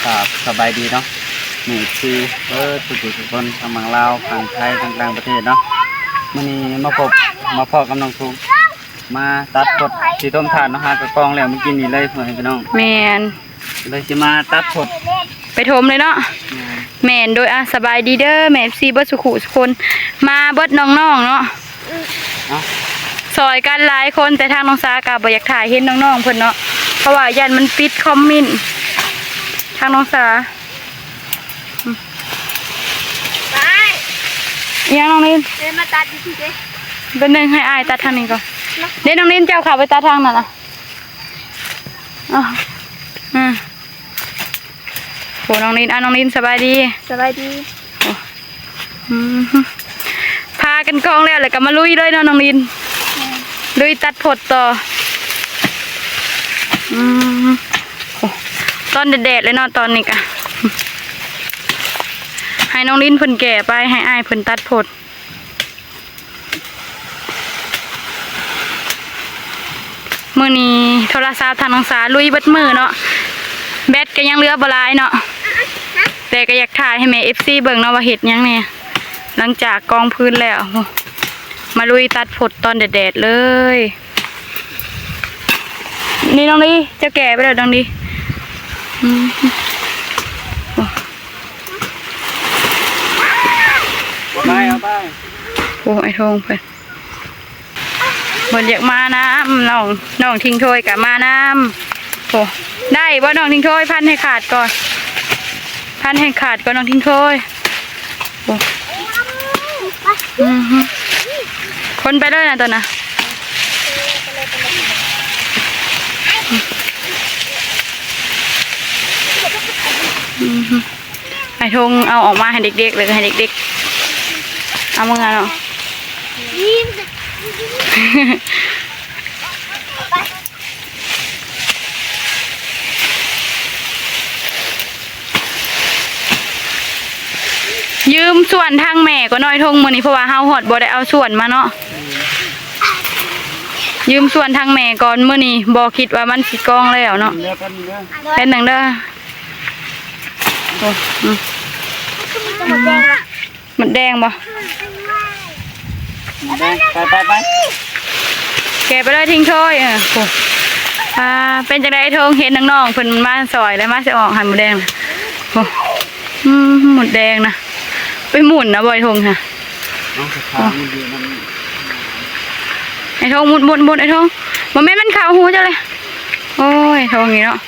ครับสบายดีเนาะนี่คือทุกคนทางเมืองลาวทางไทยต่างประเทศเนาะมื้อนี้มาพบกับน้องทุกมาตัดผดสีต้มถ่านเนาะฮะกระกองแล้วเมื่อกี้นี่เลยเพื่อนพี่น้องแมนเลยสิมาตัดผดไปทมเลยเนาะแมนโดยสบายดีเด้อแม่ซีเบิร์ดสุขุสุคนมาเบิร์ดน้องๆเนาะซอยกันหลายคนแต่ทางน้องสากาบ่อยากถ่ายเห็นน้องๆเพิ่นเนาะเพราะว่ายันมันปิดคอมเมนต์ทางน้องสายังน้องนินเดินมาตัดดิสิเป็นหนึ่งให้อายตัดทางนี้ก่อนเดี๋ยวน้องนินเจ้าขาไปตัดทางนั่นนะโหน้องนินน้องนินสบายดีพากันกองแล้วเลยก็มาลุยเลยเนาะน้องนินลุยตัดผดต่อตอนแดดเลยเนาะตอนนี้กะให้น้องลิ้นเพิ่นแก่ไปให้อ้ายเพิ่นตัดผดมื้อนี้โทรศัพท์ทางน้องสาลุยเบิดมือเนาะแบตก็ยังเหลือบ่หลายเนาะแต่ก็อยากถ่ายให้แม่ FC เบิ่งเนาะว่าเฮ็ดหยังแน่หลังจากกองพื้นแล้วมาลุยตัดผดตอนแดดๆเลยนี่น้องดิจะแก่ไปแล้วน้องดิเอาไปโอ้ไอ้ทงเพิ่นเหมือนอยากมาน้ำน้องทิ้งถ้วยกับมาน้ำโอ้ได้ว่าน้องทิ้งถ้วยพันให้ขาดก่อนน้องทิ้งถ้วยโอ้คนไปเลยนะตัวน่ะไอ้ทงเอาออกมาให้เด็กๆเลยให้เด็กๆเอามางานเนาะยืมส่วนทางแม่ก็น้อยทงมื้อนี้เพราะว่าเฮาฮอดบ่ได้เอาส่วนมาเนาะยืมส่วนทางแม่ก่อนมื้อนี้บ่คิดว่ามันสิกองแล้วเนาะเป็นหนังเด้อมันแดงบ่ไปแกไปเลยทิ้งถ้วยเป็นจังได๋ไอ้ทงเห็นน้องๆเพิ่นมาซอยแล้วมาสิออกให้หมูแดงโอ้หมูแดงนะไปหมุนนะบ่อยทงค่ะไอ้ทงหมุนไอ้ทงบ่แม่นมันขาวหูจังเลยโอ้ยทงนี่เนาะ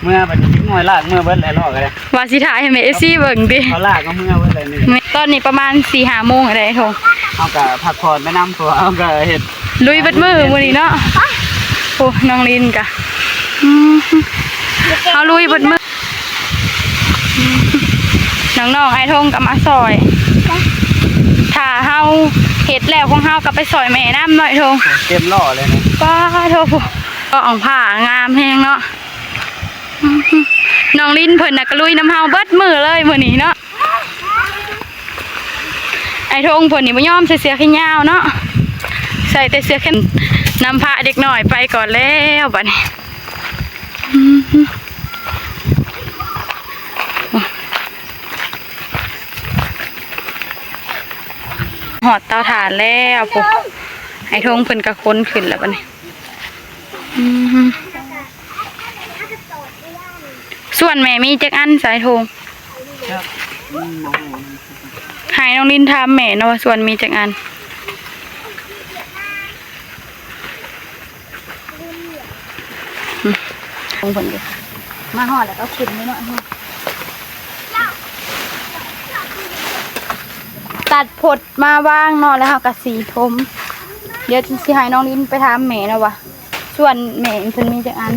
เมื่อบัดนี้หน่วยลากเมื่อเบิดแล้วรอกันเลยว่าสิถ่ายให้แม่ FC เบิ่งดิเขาลากก็เมื่อเบิดเลยนี่ตอนนี้ประมาณ 4-5 โมงอะไรทงเอากะพักผ่อนไปน้ำตัวเอากะเห็ดลุยเบิดมือมื้อนี้เนาะโอ้น้องลินกะเอาลุยเบิดมือน้องๆไอ้ทงกับมาซอยถ้าเฮาเห็ดแล้วของเฮากับไปซอยแม่น้ำหน่อยทงเต็มล่อเลยนะป้าโทก็อ่องผ่างามแฮงเนาะน้องลินเพิ่นน่ะก็ลุยน้ำเฮาเบิดมือเลยมื้อนี้เนาะไอ้ทงเพิ่นนี่บ่ยอมใส่เสื้อแขนยาวเนาะใส่แต่เสื้อแขนนำพาเด็กหน่อยไปก่อนแล้วบัดนี้หอดเตาถ่านแล้วปุ๊บไอ้ทงเพิ่นกระค้นขึ้นแล้วบัดนี้ส่วนแม่มีจักอันสายทงหายน้องลินทำแม่เนาะส่วนมีจักอันทงเพิ่นมาหอดแล้วก็ขึ้นไม่เนาะตัดผดมาว่างเนาะแล้วกะสีทมเดี๋ยวสิให้น้องลิ้นไปถามแม่นะวะส่วนแม่เพิ่นมีจักอัน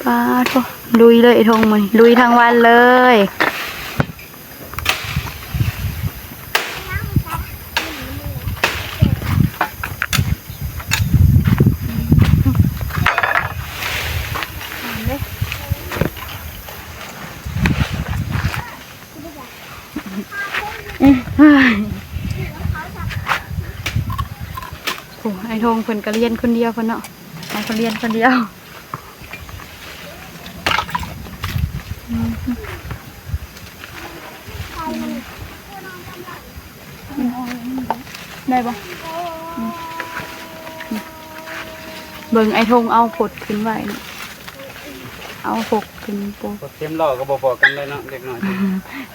ป้าโธ่ลุยเลยทงมันลุยทั้งวันเลย ไอ้ทงเพิ่นก็เรียนคนเดียวเพิ่นเนาะไอ้คนเรียนคนเดียวได้ปะเบิ่งไอ้ทงเอาผดขึ้นไว้เอาหกขึ้นโปเต็มหล่อก็บอกกันเลยเนาะเด็กน้อย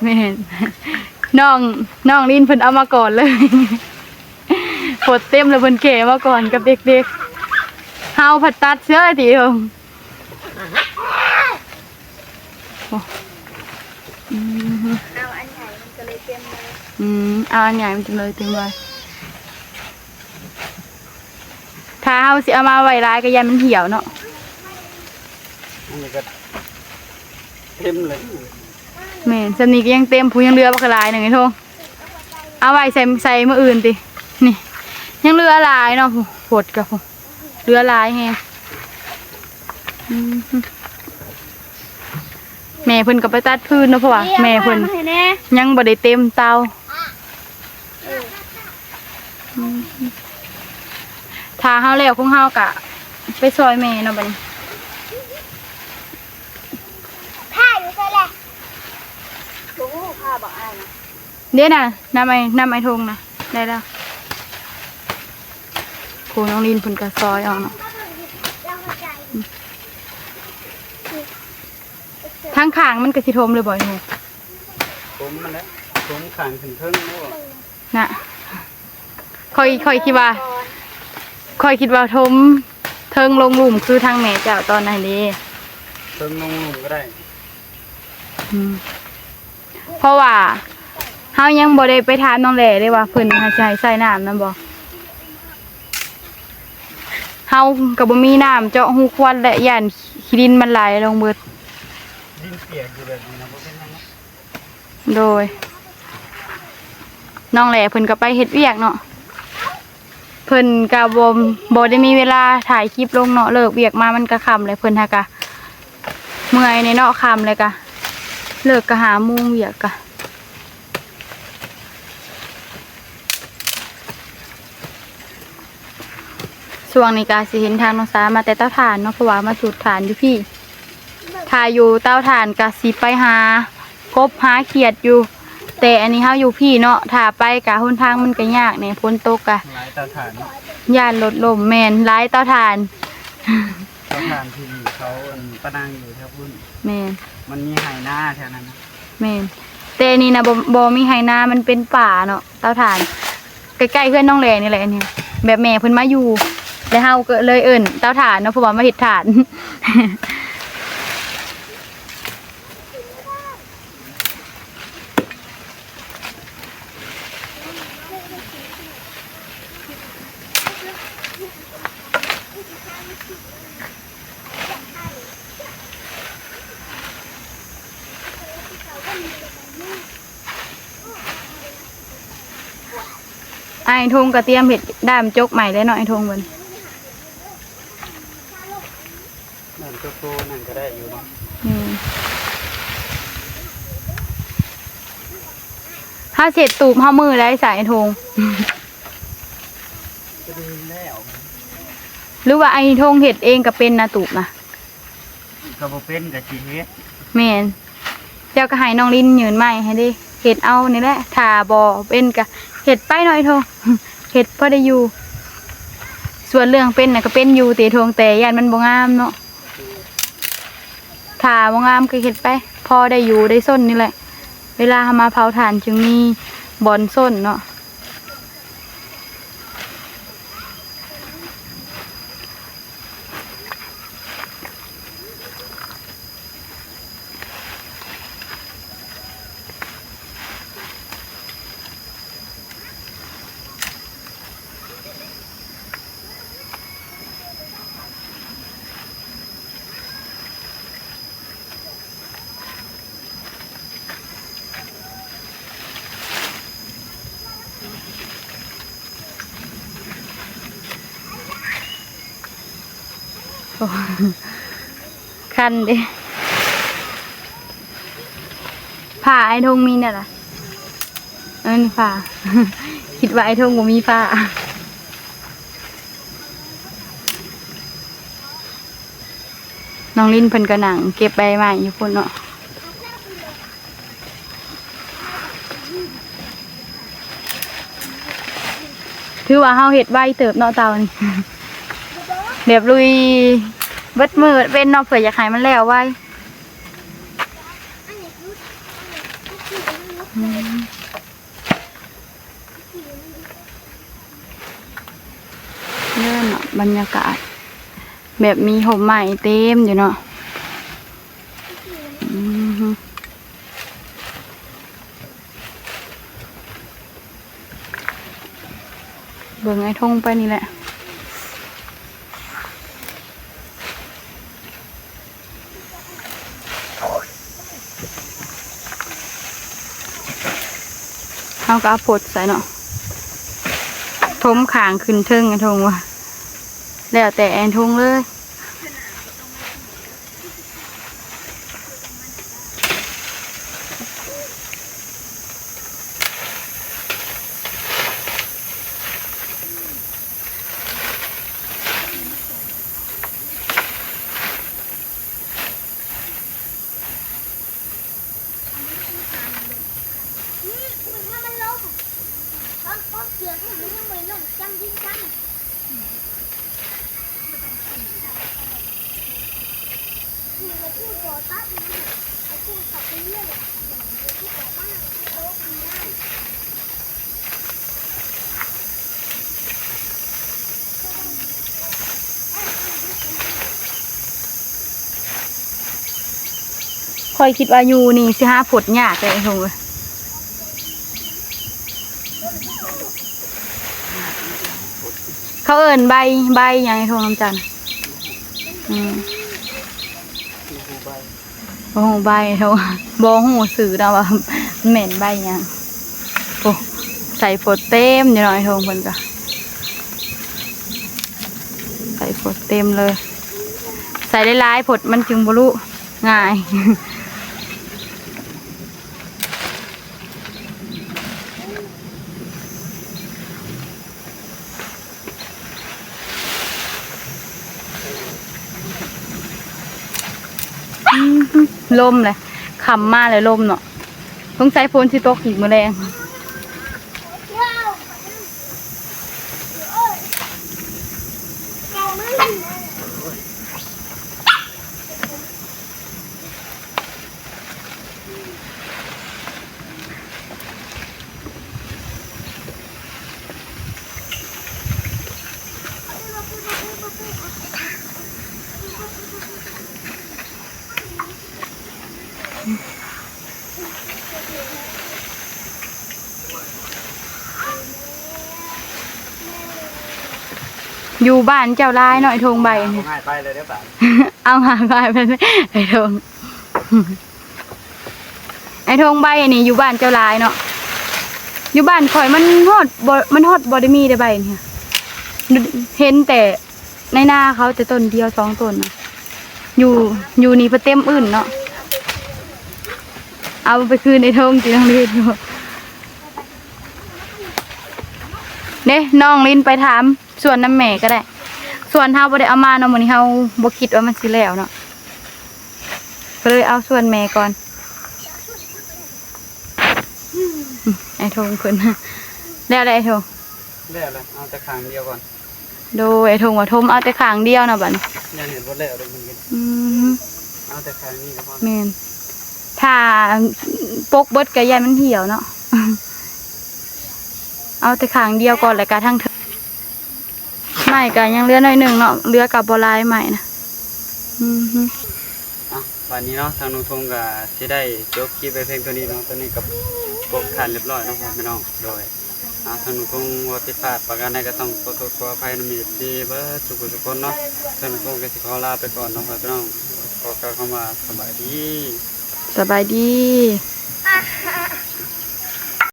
ไม่เห็นน้องลินเพิ่นเอามาก่อนเลยผดเต็มเลยเพิ่นเก๋มาก่อนกับเด็กๆเฮาผัดตัดเสื้อทีเดียวเอาอันใหญ่มันก็เลยเต็มเลยเอาอันใหญ่มันจะเลยเต็มเลยถ้าเฮาสิเอามาไว้ร้ายก็ยันมันเหี่ยวเนาะอันนี้ก็เต็มเลยแม่นสำนีก็ยังเต็มผู้ยังเรือบักหลายหนึ่งไอ้ทงเอาไว้ใส่มื้ออื่นตินี่ยังเรือหลายเนาะผดกับเรือหลายแฮงแม่เพิ่นก็ไปตัดพื้นเนาะเพราะว่าแม่เพิ่นยังบ่ได้เต็มเตาถ้าเฮาแล้วคงเฮากะไปซอยแม่เนาะบัดนี้ผ้าอยู่ใช่แหละโอ้ผ้าบอกอะไรนะเดี๋ยวน่ะน้ำไอ้ทงนะได้แล้วครูน้องลินเพิ่นก็ซอยเอาเนาะทางข้างมันก็สิทมเลยบ่อยหนูผมมันแล้วผมข้างถึงเทิงเนาะน่ะค่อยคิดว่าทมเทิงลงหลุมคือทางแม่เจ้าตอนไหนเด้เทิงลงหลุมก็ได้เพราะว่าเฮายังบ่ได้ไปถามน้องแหล่เลยว่าเพิ่นให้ใส่น้ำนำบ่เฮาก็บ่มีน้ำเจาะหูควันและย่านขี้ดินมันไหลลงเบิดดินเปียกอยู่แบบนี้นะบ่เป็นหยังโดยน้องแหล่เพิ่นก็ไปเฮ็ดเวียกเนาะเพิ่นก็บ่ได้มีเวลาถ่ายคลิปลงเนาะเลิกเวียกมามันก็ค่ำเลยเพิ่นหากะเมื่อยในเนาะค่ำเลยกะเลิกก็หาโมงเวียกกะช่วงนี้ก็สิเห็นทางน้องสามาแต่เต้าถ่านเนาะเพราะว่ามาจุดถ่านอยู่พี่ถ้าอยู่เต้าถ่านก็สิไปหากบหาเขียดอยู่แต่อันนี้เฮาอยู่พี่เนาะถ้าไปกะหนทางมันก็ยากเนี่ยฝนตกกะหลายเตาถ่านเนาะย่านรถล่มแม่นหลายเต้าถ่านเตาถ่านที่เขาประดังอยู่แถวพุ่นแม่นมันมีไหหน้าแถวนั้นนะแม่นแต่นี่นะบ่มีไหนามันเป็นป่าเนาะเต้าถ่านใกล้ๆเพื่อนน้องแหล่นี่แหละอันนี้แบบแม่เพิ่นมาอยู่แล้วเฮาก็เลยเอิ้นเต้าถ่านเนาะเพราะว่ามาเฮ็ดถ่านไอ้ทงกระเทียมเห็ดด้ามจกใหม่เลยเนาะไอ้ทงเพิ่นนั่นก็โตนั่นก็ได้อยู่เนาะถ้าเสร็จตูบห้ามือแล้วใส่ไอ้ทงก็ดีแล้วหรือว่าไอ้ทงเห็ดเองก็เป็นนะตูบนะก็บ่เป็นก็สิเฮ็ดแม่นเจ้าก็ให้น้องลินยืนไม้ให้ดิเห็ดเอานี่แหละถ้าบ่เป็นก็เห็ดไปหน่อยทงเห็ดพอได้อยู่ส่วนเรื่องเป็นน่ะก็เป็นอยู่ตีทงแต่ยันมันบ่งามเนาะถ้าบ่งามก็เห็ดไปพอได้อยู่ได้ส้นนี่แหละเวลามาเผาถ่านจึงมีบอนส้นเนาะคันดิผ้าไอ้ทงมีเนี่ยล่ะนี่ผ้าคิดว่าไอ้ทงบ่มีผ้า น้องลิ้นเพิ่นก็นั่งเก็บใบไม้อยู่พุ่นเนาะถือว่าเฮาเฮ็ดไวเติบเนาะเตานี่ แบบลุยเบิดมือเป็นเนาะเผื่ออยากให้มันแล้วไวเลื่อนเนาะบรรยากาศแบบมีห่มไม้เต็มอยู่เนาะเบิ่งไอ้ทงไปนี่แหละเขาก็เอาผดใส่เนาะทมขางขึ้นเทิงไอ้ทงว่ะแล้วแต่แอนทงเลยคอยคิดว่าอยู่นี่สิหาผดยากเลยไอ้ทงเลยเขาเอิ้นใบอย่างไอ้ทงน้ำจันทร์บ่ฮู้ใบไอ้ทงบ่ฮู้สื่อนะว่าเหม็นใบหยังโอ้ใส่ผดเต็มอยู่หน่อยทงเพิ่นก็ใส่ผดเต็มเลยใส่หลายๆผดมันจึงบ่รู้ง่ายลมเลยขำมาเลยลมเนาะต้องใช้โฟนสิตกอีกมื้อแรงอยู่บ้านเจ้าลายเนาะไอ้ทงใบนี่ ง่ายไปเลยเด้อป่ะ เอาหาใบไปเลยไอ้ทงไอ้ทงใบอันนี้อยู่บ้านเจ้าลายเนาะอยู่บ้านข่อยมันฮอดบ่ได้มีได้ใบเนี่ยเห็นแต่ในหน้าเขาแต่ต้นเดียว2ต้นนะอยู่นี่เต็มอื่นเนาะเอาไปคืนไอ้ทงจีน้องลินเด้น้องลินไปถามส่วนน้ำแม่ก็ได้ส่วนเฮาบ่ได้เอามาเนาะมื้อนี้เฮาบ่คิดว่ามันสิแล้วเนาะก็เลยเอาส่วนแม่ก่อนไอ้ทงเพิ่นแล้วได้ไอ้ทง แล้วเลยเอาแต่ครั้งเดียวก่อน โดยไอ้ทงว่าทมเอาแต่ข้างเดียวนะบัดนี้ ยังเห็นบ่แล้วเลยมึงกันเอาแต่ครั้งนี้ก็พอ แม่นถ้าปกเบิดก็ยันมันเหี่ยวเนาะเอาแต่ข้างเดียวก่อนแล้วก็ทั้งเถิงไม้ก็ยังเหลือหน่อยหนึงเนาะเหลือกับบ่หลายไม้นะวันนี้เนาะทางนุ่งทงก็สิได้จบคลิปไปเพียงเท่านี้เนาะตอนนี้กับปกขันเรียบร้อยเนาะพี่น้องโดยทางนุ่งทงว่าผิดพลาดประการใดก็ต้องขอโทษขออภัยนำมีที่เบิดทุกคนเนาะทางนุ่งทงก็สิขอลาไปก่อนเนาะพี่น้องขอกล่าวคำว่าสบายดี สบายดี